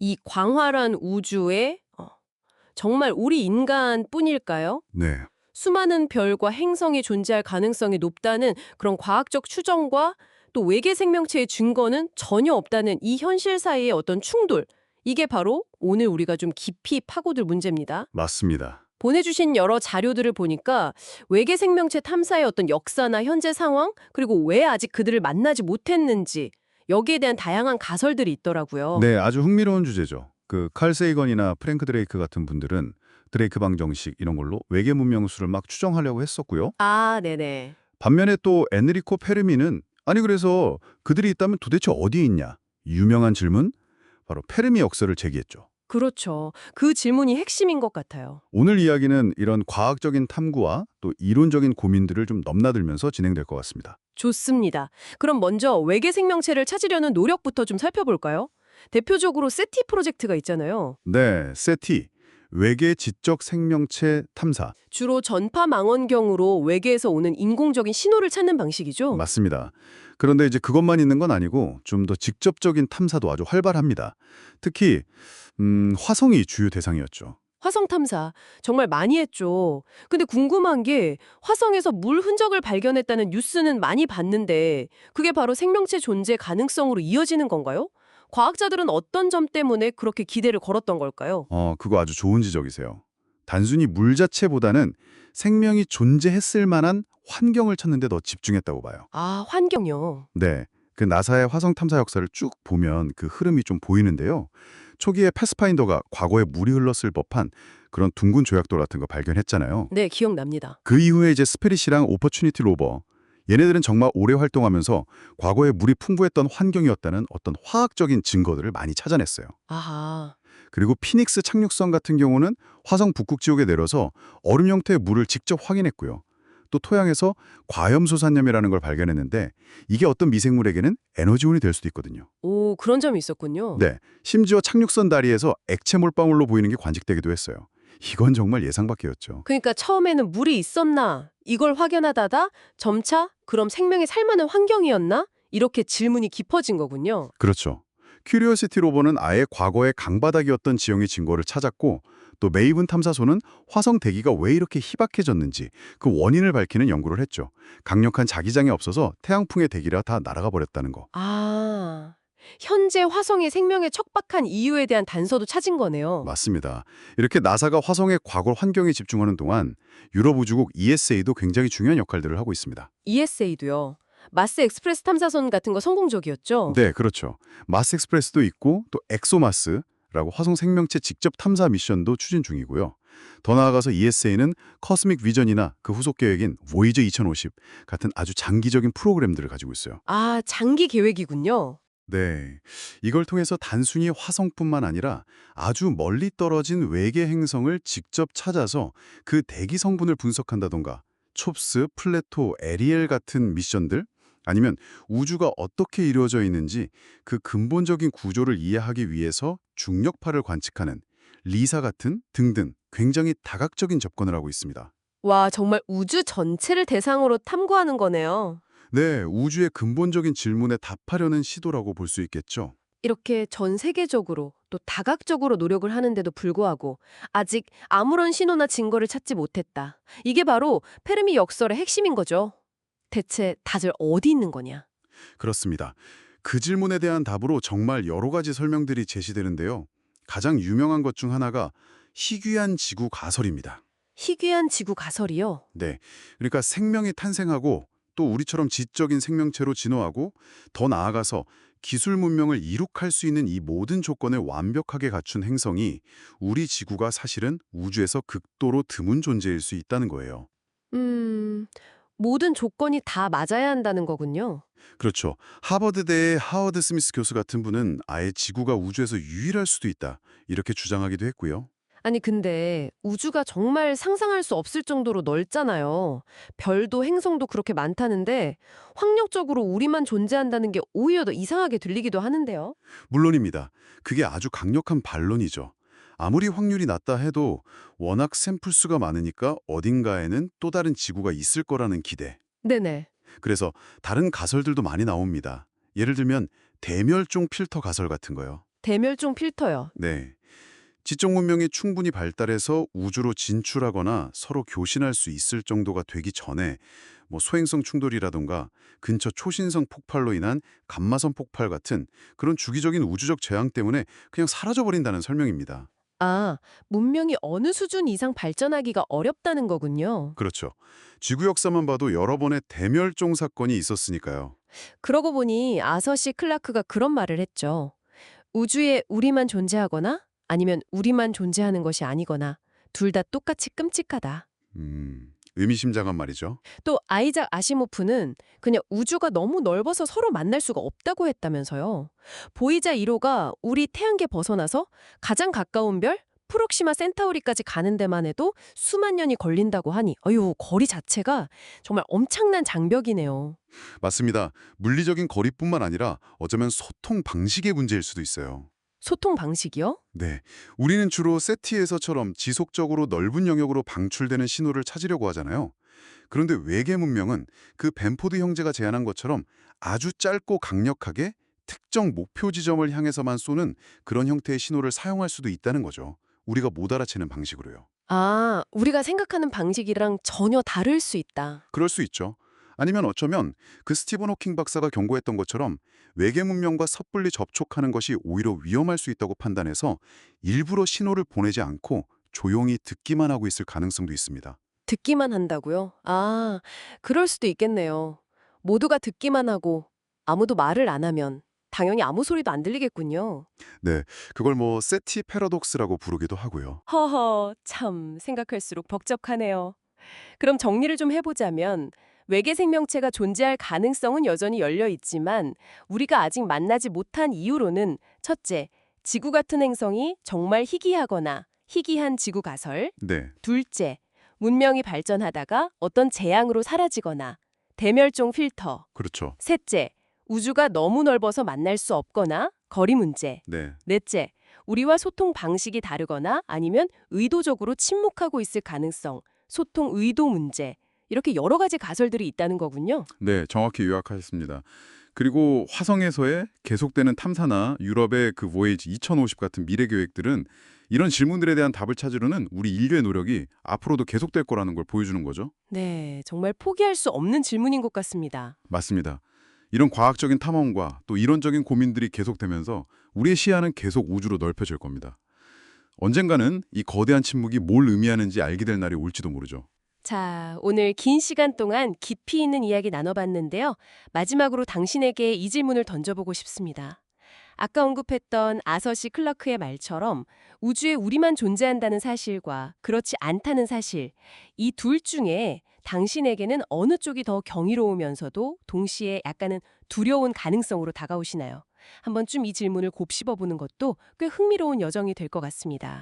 이 광활한 우주에 정말 우리 인간뿐일까요? 네, 수많은 별과 행성이 존재할 가능성이 높다는 그런 과학적 추정과 또 외계 생명체의 증거는 전혀 없다는 이 현실 사이의 어떤 충돌. 이게 바로 오늘 우리가 좀 깊이 파고들 문제입니다. 맞습니다. 보내주신 여러 자료들을 보니까 외계 생명체 탐사의 어떤 역사나 현재 상황, 그리고 왜 아직 그들을 만나지 못했는지 여기에 대한 다양한 가설들이 있더라고요. 네, 아주 흥미로운 주제죠. 칼 세이건이나 프랭크 드레이크 같은 분들은 드레이크 방정식 이런 걸로 외계 문명수를 막 추정하려고 했었고요. 아, 네네. 반면에 또 에느리코 페르미는 아니 그래서 그들이 있다면 도대체 어디에 있냐? 유명한 질문, 바로 페르미 역설을 제기했죠. 그렇죠. 그 질문이 핵심인 것 같아요. 오늘 이야기는 이런 과학적인 탐구와 또 이론적인 고민들을 좀 넘나들면서 진행될 것 같습니다. 좋습니다. 그럼 먼저 외계 생명체를 찾으려는 노력부터 좀 살펴볼까요? 대표적으로 세티 프로젝트가 있잖아요. 네, 세티, 외계 지적 생명체 탐사. 주로 전파 망원경으로 외계에서 오는 인공적인 신호를 찾는 방식이죠. 맞습니다. 그런데 이제 그것만 있는 건 아니고 좀 더 직접적인 탐사도 아주 활발합니다. 특히 화성이 주요 대상이었죠. 화성 탐사 정말 많이 했죠. 근데 궁금한 게 화성에서 물 흔적을 발견했다는 뉴스는 많이 봤는데 그게 바로 생명체 존재 가능성으로 이어지는 건가요? 과학자들은 어떤 점 때문에 그렇게 기대를 걸었던 걸까요? 그거 아주 좋은 지적이세요. 단순히 물 자체보다는 생명이 존재했을 만한 환경을 찾는 데 더 집중했다고 봐요. 아, 환경요. 네, 그 나사의 화성 탐사 역사를 쭉 보면 그 흐름이 좀 보이는데요. 초기에 패스파인더가 과거에 물이 흘렀을 법한 그런 둥근 조약돌 같은 거 발견했잖아요. 네, 기억납니다. 그 이후에 이제 스페릿이랑 오퍼추니티 로버, 얘네들은 정말 오래 활동하면서 과거에 물이 풍부했던 환경이었다는 어떤 화학적인 증거들을 많이 찾아냈어요. 아하. 그리고 피닉스 착륙선 같은 경우는 화성 북극 지역에 내려서 얼음 형태의 물을 직접 확인했고요. 또 토양에서 과염소산염이라는 걸 발견했는데 이게 어떤 미생물에게는 에너지원이 될 수도 있거든요. 오, 그런 점이 있었군요. 네, 심지어 착륙선 다리에서 액체 몰방울로 보이는 게 관측되기도 했어요. 이건 정말 예상 밖이었죠. 그러니까 처음에는 물이 있었나? 이걸 확연하다다 점차 그럼 생명이 살만한 환경이었나? 이렇게 질문이 깊어진 거군요. 그렇죠. 큐리오시티 로버는 아예 과거의 강바닥이었던 지형의 증거를 찾았고 또 메이븐 탐사소는 화성 대기가 왜 이렇게 희박해졌는지 그 원인을 밝히는 연구를 했죠. 강력한 자기장이 없어서 태양풍의 대기라 다 날아가 버렸다는 거. 아, 현재 화성의 생명에 척박한 이유에 대한 단서도 찾은 거네요. 맞습니다. 이렇게 나사가 화성의 과거 환경에 집중하는 동안 유럽 우주국 ESA도 굉장히 중요한 역할들을 하고 있습니다. ESA도요. 마스 엑스프레스 탐사선 같은 거 성공적이었죠? 네, 그렇죠. 마스 익스프레스도 있고 또 엑소마스라고 화성 생명체 직접 탐사 미션도 추진 중이고요. 더 나아가서 ESA는 커스믹 비전이나 그 후속 계획인 보이저 2050 같은 아주 장기적인 프로그램들을 가지고 있어요. 아, 장기 계획이군요. 네, 이걸 통해서 단순히 화성뿐만 아니라 아주 멀리 떨어진 외계 행성을 직접 찾아서 그 대기 성분을 분석한다던가 촉스, 플레토, 에리엘 같은 미션들 아니면 우주가 어떻게 이루어져 있는지 그 근본적인 구조를 이해하기 위해서 중력파를 관측하는 리사 같은 등등 굉장히 다각적인 접근을 하고 있습니다. 와, 정말 우주 전체를 대상으로 탐구하는 거네요. 네, 우주의 근본적인 질문에 답하려는 시도라고 볼 수 있겠죠. 이렇게 전 세계적으로 또 다각적으로 노력을 하는데도 불구하고 아직 아무런 신호나 증거를 찾지 못했다. 이게 바로 페르미 역설의 핵심인 거죠. 대체 다들 어디 있는 거냐? 그렇습니다. 그 질문에 대한 답으로 정말 여러 가지 설명들이 제시되는데요. 가장 유명한 것 중 하나가 희귀한 지구 가설입니다. 희귀한 지구 가설이요? 네, 그러니까 생명이 탄생하고 또 우리처럼 지적인 생명체로 진화하고 더 나아가서 기술 문명을 이룩할 수 있는 이 모든 조건을 완벽하게 갖춘 행성이 우리 지구가 사실은 우주에서 극도로 드문 존재일 수 있다는 거예요. 음, 모든 조건이 다 맞아야 한다는 거군요. 그렇죠. 하버드대의 하워드 스미스 교수 같은 분은 아예 지구가 우주에서 유일할 수도 있다. 이렇게 주장하기도 했고요. 아니, 근데 우주가 정말 상상할 수 없을 정도로 넓잖아요. 별도 행성도 그렇게 많다는데 확률적으로 우리만 존재한다는 게 오히려 더 이상하게 들리기도 하는데요. 물론입니다. 그게 아주 강력한 반론이죠. 아무리 확률이 낮다 해도 워낙 샘플 수가 많으니까 어딘가에는 또 다른 지구가 있을 거라는 기대. 네네. 그래서 다른 가설들도 많이 나옵니다. 예를 들면 대멸종 필터 가설 같은 거요. 대멸종 필터요. 네. 지적 문명이 충분히 발달해서 우주로 진출하거나 서로 교신할 수 있을 정도가 되기 전에 소행성 충돌이라던가 근처 초신성 폭발로 인한 감마선 폭발 같은 그런 주기적인 우주적 재앙 때문에 그냥 사라져버린다는 설명입니다. 아, 문명이 어느 수준 이상 발전하기가 어렵다는 거군요. 그렇죠. 지구 역사만 봐도 여러 번의 대멸종 사건이 있었으니까요. 그러고 보니 아서시 클라크가 그런 말을 했죠. 우주에 우리만 존재하거나 아니면 우리만 존재하는 것이 아니거나 둘 다 똑같이 끔찍하다. 의미심장한 말이죠. 또 아이작 아시모프는 그냥 우주가 너무 넓어서 서로 만날 수가 없다고 했다면서요. 보이자 1호가 우리 태양계 벗어나서 가장 가까운 별 프록시마 센타우리까지 가는 데만 해도 수만 년이 걸린다고 하니 거리 자체가 정말 엄청난 장벽이네요. 맞습니다. 물리적인 거리뿐만 아니라 어쩌면 소통 방식의 문제일 수도 있어요. 소통 방식이요? 네. 우리는 주로 세티에서처럼 지속적으로 넓은 영역으로 방출되는 신호를 찾으려고 하잖아요. 그런데 외계 문명은 그 벤포드 형제가 제안한 것처럼 아주 짧고 강력하게 특정 목표 지점을 향해서만 쏘는 그런 형태의 신호를 사용할 수도 있다는 거죠. 우리가 못 알아채는 방식으로요. 아, 우리가 생각하는 방식이랑 전혀 다를 수 있다. 그럴 수 있죠. 아니면 어쩌면 그 스티븐 호킹 박사가 경고했던 것처럼 외계 문명과 섣불리 접촉하는 것이 오히려 위험할 수 있다고 판단해서 일부러 신호를 보내지 않고 조용히 듣기만 하고 있을 가능성도 있습니다. 듣기만 한다고요? 아, 그럴 수도 있겠네요. 모두가 듣기만 하고 아무도 말을 안 하면 당연히 아무 소리도 안 들리겠군요. 네, 그걸 세티 패러독스라고 부르기도 하고요. 허허, 참 생각할수록 벅적하네요. 그럼 정리를 좀 해보자면 외계 생명체가 존재할 가능성은 여전히 열려 있지만 우리가 아직 만나지 못한 이유로는 첫째, 지구 같은 행성이 정말 희귀하거나 희귀한 지구 가설. 네, 둘째, 문명이 발전하다가 어떤 재앙으로 사라지거나 대멸종 필터. 그렇죠. 셋째, 우주가 너무 넓어서 만날 수 없거나 거리 문제. 네, 넷째, 우리와 소통 방식이 다르거나 아니면 의도적으로 침묵하고 있을 가능성, 소통 의도 문제. 이렇게 여러 가지 가설들이 있다는 거군요. 네, 정확히 요약하셨습니다. 그리고 화성에서의 계속되는 탐사나 유럽의 그 voyage 2050 같은 미래 계획들은 이런 질문들에 대한 답을 찾으려는 우리 인류의 노력이 앞으로도 계속될 거라는 걸 보여주는 거죠. 네, 정말 포기할 수 없는 질문인 것 같습니다. 맞습니다. 이런 과학적인 탐험과 또 이론적인 고민들이 계속되면서 우리의 시야는 계속 우주로 넓혀질 겁니다. 언젠가는 이 거대한 침묵이 뭘 의미하는지 알게 될 날이 올지도 모르죠. 자, 오늘 긴 시간 동안 깊이 있는 이야기 나눠봤는데요. 마지막으로 당신에게 이 질문을 던져보고 싶습니다. 아까 언급했던 아서시 클러크의 말처럼 우주에 우리만 존재한다는 사실과 그렇지 않다는 사실, 이 둘 중에 당신에게는 어느 쪽이 더 경이로우면서도 동시에 약간은 두려운 가능성으로 다가오시나요? 한번쯤 이 질문을 곱씹어보는 것도 꽤 흥미로운 여정이 될 것 같습니다.